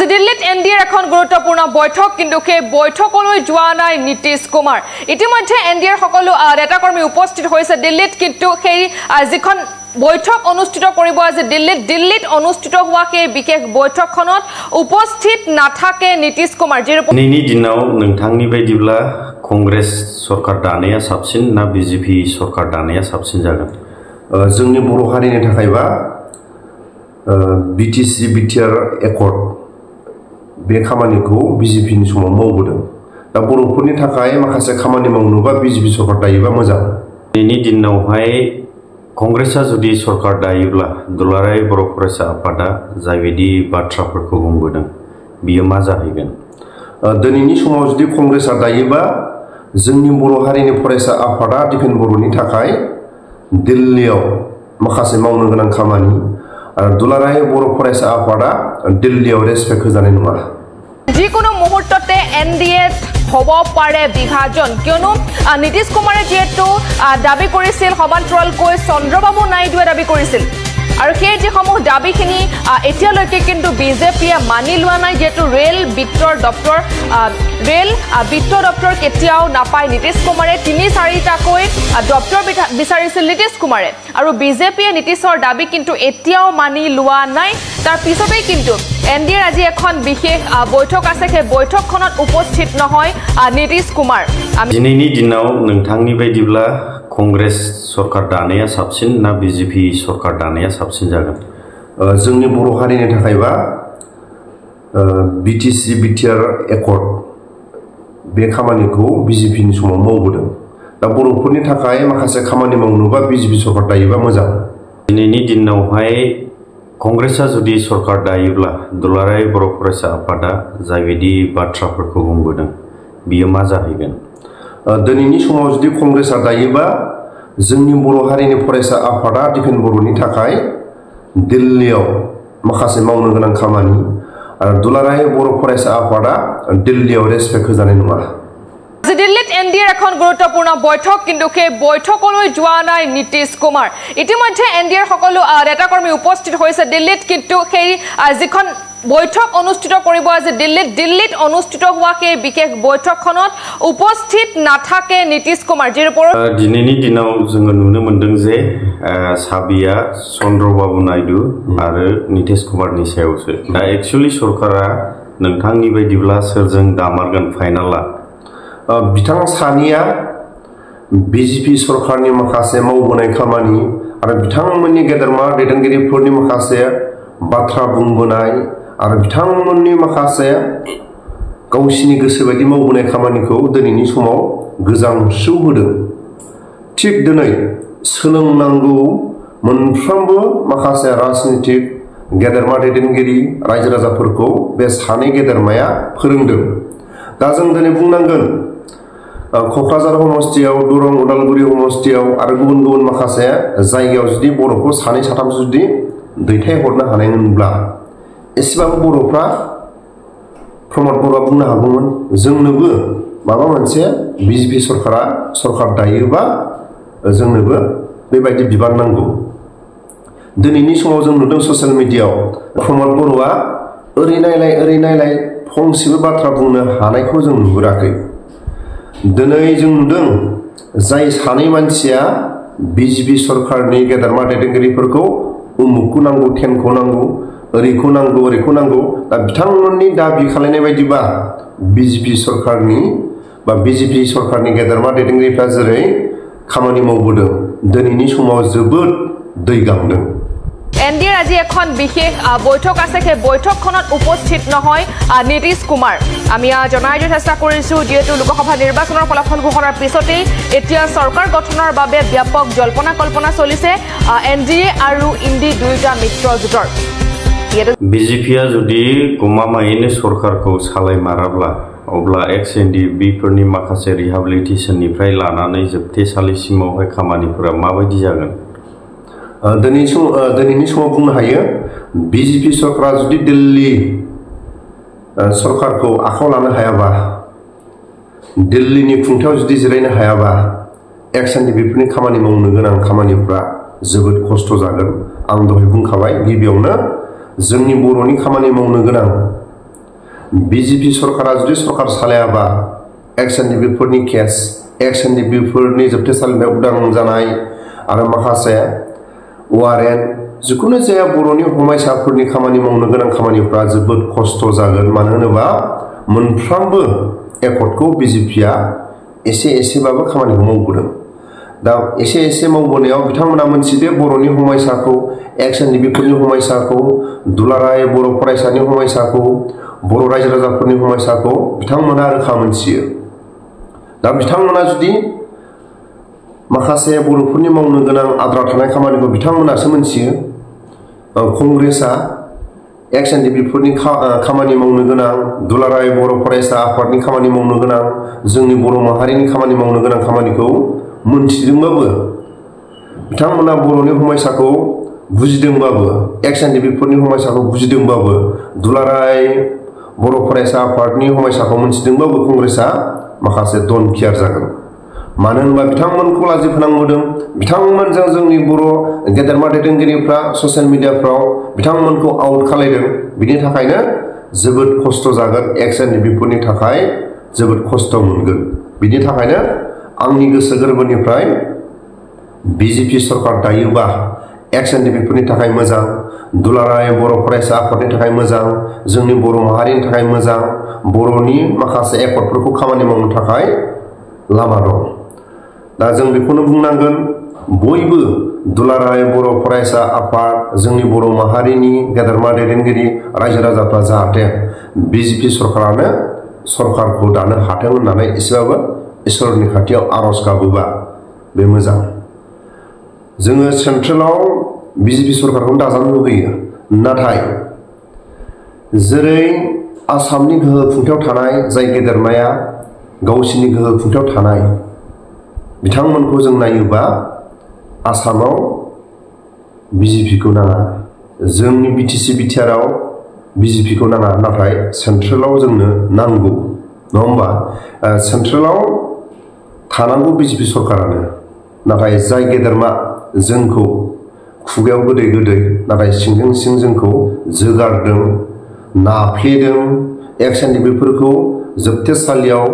আজি দিল্লীত এনডিএৰ এখন গুৰুত্বপূৰ্ণ বৈঠক কিন্তু সেই বৈঠকলৈ যোৱা নাই নীতিশ কুমাৰ ইতিমধ্যে এনডিএৰ সকলো নেতাকৰ্মী উপস্থিত হৈছে দিল্লীত কিন্তু সেই যিখন বৈঠক অনুষ্ঠিত কৰিব আজি দিল্লীত অনুষ্ঠিত হোৱা সেই বিশেষ বৈঠকখনত উপস্থিত নাথাকে নীতিশ কুমাৰ দিনैनि दिनाव नोंथांनि बायदिब्ला कंग्रेस सरकार दानाया साबसिन ना बीजेपी सरकार दानाया साबसिन जागोन जोंनि बर' हारिनि थाखायबा बीटीसी बीटीआर एकर्ड बे खामानिखौ बीजेपीनि समाव मावबोदों दा बर'फोरनि थाखाय माखासे खामानि मावनोबा बीजेपी सरकार दायोबा मोजां दिनैनि दिनावहाय कंग्रेसआ जुदि सरकार दायोब्ला दुलाराय बर' फरायसा आफादा जायबायदि बाथ्राफोरखौ बुंबोदों बियो मा जाहैगोन दिनैनि समाव जुदि कंग्रेसआ दायोबा जोंनि बर' हारिनि फरायसा आफादा डिफेन बर'नि थाखाय दिल्लीयाव माखासे मावनो गोनां खामानि आरो दुलाराय बर' फरायसा आफादा दिल्लीयाव रेसपेक्ट होजानाय नङा যিকোনো মুহূৰ্ততে এনডিএত হ'ব পাৰে বিভাজন কিয়নো নীতিশ কুমাৰে যেহেতু দাবী কৰিছিল সমান্তৰালকৈ চন্দ্ৰবাবু নাইডুৱে দাবী কৰিছিল আৰু সেই যিসমূহ দাবীখিনি এতিয়ালৈকে কিন্তু বিজেপিয়ে মানি লোৱা নাই যেহেতু ৰেল বিত্ত দপ্তৰ কেতিয়াও নাপায় নীতিশ কুমাৰে ৩-৪টাকৈ দপ্তৰ বিচাৰিছিল নীতিশ কুমাৰে আৰু বিজেপিয়ে নীতিশৰ দাবী কিন্তু এতিয়াও মানি লোৱা নাই তাৰ পিছতেই কিন্তু এনডিএৰ আজি এখন বিশেষ বৈঠক আছে সেই বৈঠকখনত উপস্থিত নহয় নীতিশ কুমাৰ দিনैनि दिनाव नोंथांनि बायदिब्ला कंग्रेस सरकार दानाया साबसिन ना बीजेपी सरकार दानाया साबसिन जागोन जोंनि बर' हारिनि थाखायबा बीटीसी बीटीआर एकर्ड बे खामानिखौ बीजेपीनि समाव मावबोदों दा बर'फोरनि थाखाय माखासे खामानि मावनोबा बीजेपी सरकार दायोबा मोजां दिनैनि दिनावहाय कंग्रेसआ जुदि सरकार दायोब्ला दुलाराय बर' फरायसा आफादा जायबायदि बाथ्राफोरखौ बुंबोदों बियो मा जाहैगोन दिनैनि समाव जुदि कंग्रेसआ दायोबा जोंनि बर' हारिनि फरायसा आफादा डिफेन बर'नि थाखाय दिल्लीयाव माखासे मावनो गोनां खामानि आरो दुलाराय बर' फरायसा आफादा दिल्लीयाव रेसपेक्ट होजानाय नङा আজি দিল্লীত এনডিএৰ এখন গুৰুত্বপূৰ্ণ বৈঠক কিন্তু সেই বৈঠকলৈ যোৱা নাই নীতিশ কুমাৰ ইতিমধ্যে এনডিএৰ সকলো নেতাকৰ্মী উপস্থিত হৈছে দিল্লীত কিন্তু সেই যিখন বৈঠক অনুষ্ঠিত কৰিব আজি দিল্লীত অনুষ্ঠিত হোৱা সেই বিশেষ বৈঠকখনত উপস্থিত নাথাকে নীতিশ কুমাৰ দিনैनि दिनाव जोङो नुनो मोनदों जे साबिया चंद्रबाबु नायडु आरो नीतीश कुमारनि सायावसो दा एक्चुअली सरकारा नोंथांनि बायदिब्ला सोरजों दामारगोन फाइनाला बिथां सानिया बीजेपी सरकारनि माखासे मावबोनाय खामानि आरो बिथांमोननि गेदेरमा दैदेनगिरिफोरनि माखासे बाथ्रा बुंबोनाय आरो बिथांमोननि माखासे गावसिनि गोसो बायदि मावबोनाय खामानिखौ दिनैनि समाव गोजांस्रिउ होदों थिग दिनै सोलोंनांगौ मोनफ्रोमबो माखासे राजनीतिक गेदेरमा दैदेनगिरि रायजो राजाफोरखौ बे सानै गेदेरमाया फोरोंदों दा जों दिनै बुंनांगोन क'क्राझार समस्थियाव दरं उदालगुरि समस्थियाव आरो गुबुन गुबुन माखासे जायगायाव जुदि बर'खौ सानै साथाम जुदि दैथायहरनो हानायमोनब्ला एसेबाबो बर'फ्रा प्रमद बर'आ बुंनो हागौमोन जोंनोबो माबा मोनसे बीजेपी सरकार दायोबा जोंनोबो बेबायदि बिबान नांगौ दिनैनि समाव जों नुदों ससियेल मिडियायाव प्रमद बर'आ ओरै नायलाय फंसेबो बाथ्रा बुंनो हानायखौ जों नुहुराखै दिनै जों नुदों जाय सानै मानसिया बीजेपी सरकारनि गेदेरमा दैदेनगिरिफोरखौ उमुखखौ नांगौ टेनखौ नांगौ ओरैखौ नांगौ दा बिथांमोननि दाबि खालायनाय बायदिबा बीजेपी सरकारनि गेदेरमा दैदेनगिरिफ्रा जेरै खामानि मावबोदों दिनैनि समाव जोबोद दै गांदों এনডিএৰ আজি এখন বিশেষ বৈঠক আছে সেই বৈঠকখনত উপস্থিত নহয় নীতিশ কুমাৰ আমি জনাই দিয়াৰ চেষ্টা কৰিছো যেহেতু লোকসভা নিৰ্বাচনৰ ফলাফল ঘোষণাৰ পিছতেই এতিয়া চৰকাৰ গঠনৰ বাবে ব্যাপক জল্পনা কল্পনা চলিছে এনডিএ আৰু ইন্ডি দুইটা মিত্ৰজোঁটৰ बीजेपीआ जुदि गमामायैनो सरकारखौ सालायमाराब्ला अब्ला एक्स एनडिएफबिफोरनि माखासे रिहाबिलिटेसननिफ्राय लानानै जोबथेसालिसिमावहाय खामानिफोरा माबायदि जागोन दिनैनि समाव बुंनो हायो बीजेपी सरकारा जुदि दिल्ली सरकारखौ आखायाव लानो हायाबा दिल्लीनि खुंथायाव जुदि जिरायनो हायाबा एक्स एनडिएफबिफोरनि खामानि मावनो गोनां खामानिफ्रा जोबोद खस्थ' जागोन आं दहाय बुंखाबाय गिबियावनो जोंनि बर'नि खामानि मावनो गोनां BJP सरकारा जुदि सरकार सालायाबा एक्स-एन-डि-बिफोरनि केस एक्स-एन-डि-बिफोरनि जोबथेसालिनिफ्राय उदां जानाय आरो माखासे वारेन्ट जिखुनु जाया बर'नि हमायसाफोरनि खामानि मावनो गोनां खामानिफ्रा जोबोद खस्थ' जागोन मानो होनोबा मोनफ्रोमबो एकर्डखौ BJPआ एसेबाबो खामानिखौ मावबोदों दा एसे मावबोनायाव बिथांमोना मोनथिदे बर'नि हमायसाखौ एक्स-एन-डि-बिफोरनि हमायसाखौ दुलाराय बर' फरायसानि हमायसाखौ बर' रायजो राजाफोरनि हमायसाखौ बिथांमोना रोखा मोनथियो दा बिथांमोना जुदि माखासे बर'फोरनि मावनो गोनां आद्रा थानाय खामानिखौ बिथांमोनासो मोनथियो कंग्रेसआ एक्स-एन-डि-बिफोरनि खामानि मावनो गोनां दुलाराय बर' फरायसा आफादनि खामानि मावनो गोनां जोंनि बर' माहारिनि खामानि मावनो गोनां खामानिखौ मोनथिदोंबाबो बिथांमोना बर'नि हमायसाखौ बुजिदोंबाबो एक्स-एन-डि-बिफोरनि हमायसाखौ बुजिदोंबाबो दुलाराय बर' फरायसा आफादनि हमायसाखौ मोनथिदोंबाबो कंग्रेसआ माखासे डन केयार जागोन मानो होनबा बिथांमोनखौ लाजि फोनांबोदों बिथांमोनजों जोंनि बर' गेदेरमा दैदेनगिरिफ्रा ससियेल मिडियाफ्राव बिथांमोनखौ आउट खालायदों बिनि थाखायनो जोबोद खस्थ' जागोन एक्स-एन-डि-बिफोरनि थाखाय जोबोद खस्थ' मोनगोन बिनि थाखायनो आंनि गोसो गोरबोनिफ्राय BJP सरकार दायोबा एक्स-एन-डि-बिफोरनि थाखाय मोजां दुलाराय बर' फरायसा आफादनि थाखाय मोजां जोंनि बर' माहारिनि थाखाय मोजां बर'नि माखासे एकर्डफोरखौ खामानि मावनो थाखाय लामा दं दा जों बेखौनो बुंनांगोन बयबो दुलाराय बर' फरायसा आफाद जोंनि बर' माहारिनि गेदेरमा दैदेनगिरि रायजो राजाफ्रा जाहाथे BJP सरकारानो सरकारखौ दानो हाथों होननानै एसेबाबो इसोरनि खाथियाव आरज गाबोबा बे मोजां जोङो सेन्ट्रेलाव BJP सरकारखौ दाजानो लुगैयो नाथाय जेरै आसामनि गोहो खुंथायाव थानाय जाय गेदेरमाया गावसिनि गोहो खुंथायाव थानाय बिथांमोनखौ जों नायोबा आसामाव BJPखौ नाङा जोंनि BTC-बिटिआरआव BJPखौ नाङा नाथाय सेन्ट्रेलाव जोंनो नांगौ नङा होमबा सेन्ट्रेलाव थानांगौ BJP सरकारानो नाथाय जाय गेदेरमा जोंखौ खुगायाव गोदै नाथाय सिंजों सिं जोंखौ जोगारदों नाफ्लेदों एक्स-एन-डि-बिफोरखौ जोबथेसालियाव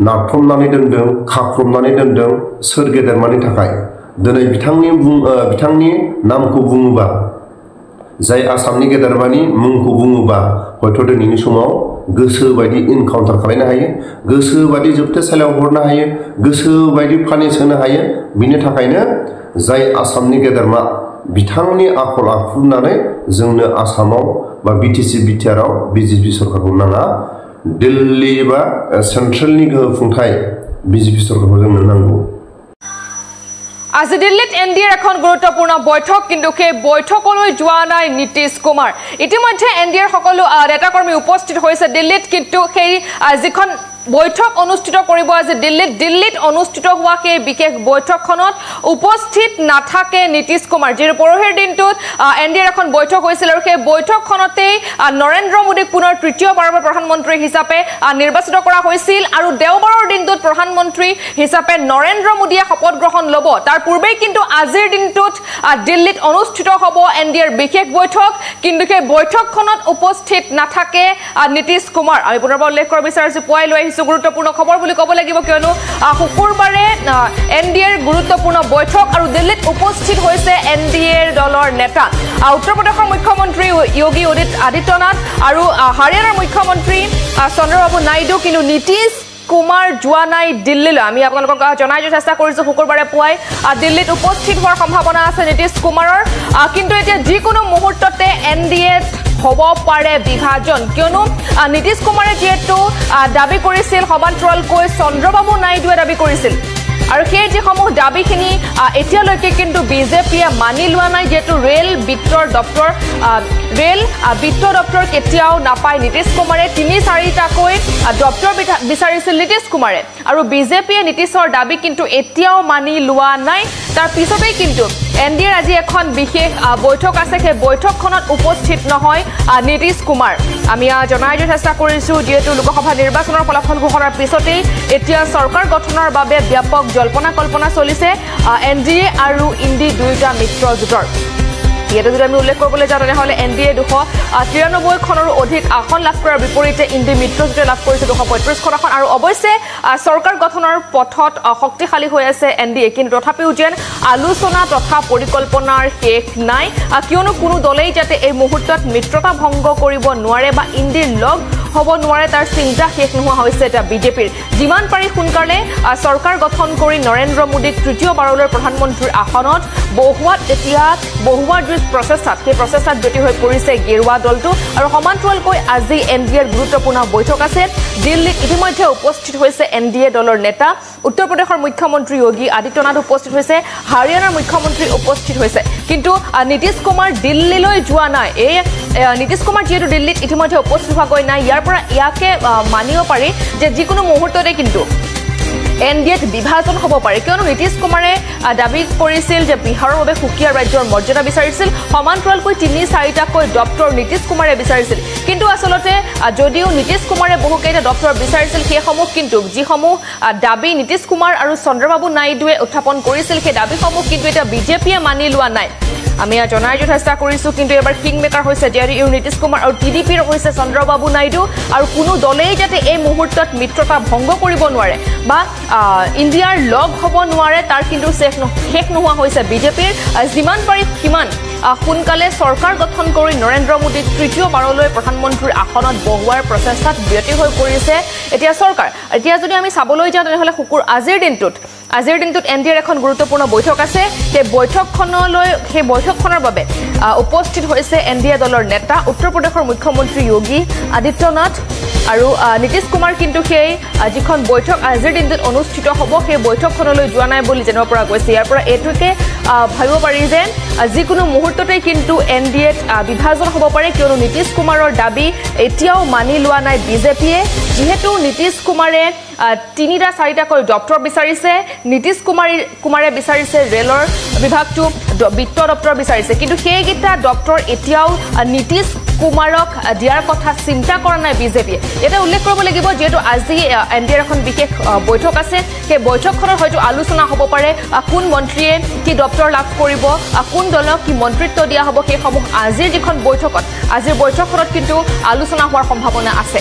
नारथुमनानै दोनदों खाख्रबनानै दोनदों सोर गेदेरमानि थाखाय दिनै बिथांनि नामखौ बुङोबा जाय आसामनि गेदेरमानि मुंखौ बुङोबा हयथ' दिनैनि समाव गोसो बायदि इनकाउन्टार खालामनो हायो गोसो बायदि जोबथेसालियाव हरनो हायो गोसो बायदि पानिश होनो हायो बिनि थाखायनो जाय आसामनि गेदेरमा बिथांनि आखल आखु होननानै जोंनो आसामाव बा BTC-बिटिआरआव BJP सरकारखौ नाङा दिल्ली बा सेन्ट्रेलनि गोहो खुंथाय BJP सरकारखौ जोंनो नांगौ আজি দিল্লীত এনডিএৰ এখন গুৰুত্বপূৰ্ণ বৈঠক কিন্তু সেই বৈঠকলৈ যোৱা নাই নীতিশ কুমাৰ ইতিমধ্যে এনডিএৰ সকলো নেতাকৰ্মী উপস্থিত হৈছে দিল্লীত কিন্তু সেই যিখন বৈঠক অনুষ্ঠিত কৰিব আজি দিল্লীত অনুষ্ঠিত হোৱা সেই বিশেষ বৈঠকখনত উপস্থিত নাথাকে নীতিশ কুমাৰ যিৰ পৰহিৰ দিনটোত এনডিএৰ এখন বৈঠক হৈছিল আৰু সেই বৈঠকখনতেই নৰেন্দ্ৰ মোদীক পুনৰ তৃতীয়বাৰৰ বাবে প্ৰধানমন্ত্ৰী হিচাপে নিৰ্বাচিত কৰা হৈছিল আৰু দেওবাৰৰ দিনটোত প্ৰধানমন্ত্ৰী হিচাপে নৰেন্দ্ৰ মোদীয়ে শপত গ্ৰহণ ল'ব তাৰ পূৰ্বেই কিন্তু আজিৰ দিনটোত দিল্লীত অনুষ্ঠিত হ'ব এনডিএৰ বিশেষ বৈঠক কিন্তু সেই বৈঠকখনত উপস্থিত নাথাকে নীতিশ কুমাৰ আমি পুনৰবাৰ উল্লেখ কৰিব বিচাৰিছো পুৱাই লৈ গুৰুত্বপূৰ্ণ খবৰ বুলি ক'ব লাগিব কিয়নো শুকুৰবাৰে এনডিএৰ গুৰুত্বপূৰ্ণ বৈঠক আৰু দিল্লীত উপস্থিত হৈছে এনডিএৰ দলৰ নেতা উত্তৰ প্ৰদেশৰ মুখ্যমন্ত্ৰী যোগী আদিত্যনাথ আৰু হাৰিয়ানাৰ মুখ্যমন্ত্ৰী চন্দ্ৰবাবু নাইডু কিন্তু নীতিশ কুমাৰ যোৱা নাই দিল্লীলৈ আমি আপোনালোকক জনাই দিয়াৰ চেষ্টা কৰিছো শুকুৰবাৰে পুৱাই দিল্লীত উপস্থিত হোৱাৰ সম্ভাৱনা আছে নীতিশ কুমাৰৰ কিন্তু এতিয়া যিকোনো মুহূৰ্ততে এনডিএ হ'ব পাৰে বিভাজন কিয়নো নীতিশ কুমাৰে যেহেতু দাবী কৰিছিল সমান্তৰালকৈ চন্দ্ৰবাবু নাইডুৱে দাবী কৰিছিল আৰু সেই যিসমূহ দাবীখিনি এতিয়ালৈকে কিন্তু বিজেপিয়ে মানি লোৱা নাই যেহেতু ৰেল বিত্ত দপ্তৰ কেতিয়াও নাপায় নীতিশ কুমাৰে ৩-৪টাকৈ দপ্তৰ বিচাৰিছিল নীতিশ কুমাৰে আৰু বিজেপিয়ে নীতিশৰ দাবী কিন্তু এতিয়াও মানি লোৱা নাই তাৰ পিছতেই কিন্তু এনডিএৰ আজি এখন বিশেষ বৈঠক আছে সেই বৈঠকখনত উপস্থিত নহয় নীতিশ কুমাৰ আমি জনাই দিয়াৰ চেষ্টা কৰিছো যেহেতু লোকসভা নিৰ্বাচনৰ ফলাফল ঘোষণাৰ পিছতেই এতিয়া চৰকাৰ গঠনৰ বাবে ব্যাপক জল্পনা কল্পনা চলিছে এনডিএ আৰু ইণ্ডি দুয়োটা মিত্ৰজোঁটৰ ইয়াতে যদি আমি উল্লেখ কৰিবলৈ যাওঁ তেনেহ'লে NDA 293খনৰো অধিক আসন লাভ কৰাৰ বিপৰীতে ইণ্ডি মিত্ৰজোঁটে লাভ কৰিছে 235খন আসন আৰু অৱশ্যে চৰকাৰ গঠনৰ পথত শক্তিশালী হৈ আছে NDA কিন্তু তথাপিও যেন আলোচনা তথা পৰিকল্পনাৰ শেষ নাই কিয়নো কোনো দলেই যাতে এই মুহূৰ্তত মিত্ৰতা ভংগ কৰিব নোৱাৰে বা ইণ্ডিৰ লগ হ'ব নোৱাৰে তাৰ চিন্তা শেষ নোহোৱা হৈছে এটা বিজেপিৰ যিমান পাৰি সোনকালে চৰকাৰ গঠন কৰি নৰেন্দ্ৰ মোদীক তৃতীয়বাৰলৈ প্ৰধানমন্ত্ৰীৰ আসনত বহুৱাত এতিয়া বহুৱাৰ যি প্ৰচেষ্টাত সেই প্ৰচেষ্টাত ব্ৰতী হৈ পৰিছে গেৰুৱা দলটো আৰু সমান্তৰালকৈ আজি NDAৰ গুৰুত্বপূৰ্ণ বৈঠক আছে দিল্লীত ইতিমধ্যে উপস্থিত হৈছে NDA দলৰ নেতা উত্তৰ প্ৰদেশৰ মুখ্যমন্ত্ৰী যোগী আদিত্যনাথ উপস্থিত হৈছে হাৰিয়ানাৰ মুখ্যমন্ত্ৰী উপস্থিত হৈছে কিন্তু নীতিশ কুমাৰ দিল্লীলৈ যোৱা নাই এই নীতিশ কুমাৰ যিহেতু দিল্লীত ইতিমধ্যে উপস্থিত হোৱাগৈ নাই ইয়াৰ পৰা ইয়াকে মানিব পাৰি যে যিকোনো মুহূৰ্ততে কিন্তু NDAত বিভাজন হ'ব পাৰে কিয়নো নীতিশ কুমাৰে দাবী কৰিছিল যে বিহাৰৰ বাবে সুকীয়া ৰাজ্যৰ মৰ্যাদা বিচাৰিছিল সমান্তৰালকৈ 3-4টাকৈ দপ্তৰ নীতিশ কুমাৰে বিচাৰিছিল কিন্তু আচলতে যদিও নীতিশ কুমাৰে বহুকেইটা দপ্তৰ বিচাৰিছিল সেইসমূহ কিন্তু যিসমূহ দাবী নীতিশ কুমাৰ আৰু চন্দ্ৰবাবু নাইডুৱে উত্থাপন কৰিছিল সেই দাবীসমূহ কিন্তু এটা বিজেপিয়ে মানি লোৱা নাই আমি জনাই চেষ্টা কৰিছো কিন্তু এবাৰ কিং মেকাৰ হৈছে JDU নীতিশ কুমাৰ আৰু TDPৰ হৈছে চন্দ্ৰবাবু নাইডু আৰু কোনো দলেই যাতে এই মুহূৰ্তত মিত্ৰতা ভংগ কৰিব নোৱাৰে বা ইণ্ডিয়াৰ লগ হ'ব নোৱাৰে তাৰ কিন্তু শেষ নোহোৱা হৈছে বিজেপিৰ যিমান পাৰি সিমান সোনকালে চৰকাৰ গঠন কৰি নৰেন্দ্ৰ মোদীক তৃতীয়বাৰলৈ প্ৰধানমন্ত্ৰীৰ আসনত বহুৱাৰ প্ৰচেষ্টাত ব্ৰতী হৈ পৰিছে এতিয়া চৰকাৰ এতিয়া যদি আমি চাবলৈ যাওঁ তেনেহ'লে আজিৰ দিনটোত NDAৰ এখন গুৰুত্বপূৰ্ণ বৈঠক আছে সেই বৈঠকখনৰ বাবে উপস্থিত হৈছে NDA দলৰ নেতা উত্তৰ প্ৰদেশৰ মুখ্যমন্ত্ৰী যোগী আদিত্যনাথ আৰু নীতিশ কুমাৰ কিন্তু সেই যিখন বৈঠক আজিৰ দিনটোত অনুষ্ঠিত হ'ব সেই বৈঠকখনলৈ যোৱা নাই বুলি জানিব পৰা গৈছে ইয়াৰ পৰা এইটোকে ভাবিব পাৰি যে যিকোনো মুহূৰ্ততে কিন্তু NDAত বিভাজন হ'ব পাৰে কিয়নো নীতিশ কুমাৰৰ দাবী এতিয়াও মানি লোৱা নাই বিজেপিয়ে যিহেতু নীতিশ কুমাৰে 3-4টাকৈ দপ্তৰ বিচাৰিছে নীতিশ কুমাৰে বিচাৰিছে ৰেলৰ বিভাগটো বিত্ত দপ্তৰ বিচাৰিছে কিন্তু সেইকেইটা দপ্তৰ এতিয়াও নীতিশ কুমাৰক দিয়াৰ কথা চিন্তা কৰা নাই বিজেপিয়ে এটা উল্লেখ কৰিব লাগিব যেহেতু আজি NDAৰ এখন বিশেষ বৈঠক আছে সেই বৈঠকখনত হয়তো আলোচনা হ'ব পাৰে কোন মন্ত্ৰীয়ে কি দপ্তৰ লাভ কৰিব কোন দলক কি মন্ত্ৰিত্ব দিয়া হ'ব সেইসমূহ আজিৰ বৈঠকখনত কিন্তু আলোচনা হোৱাৰ সম্ভাৱনা আছে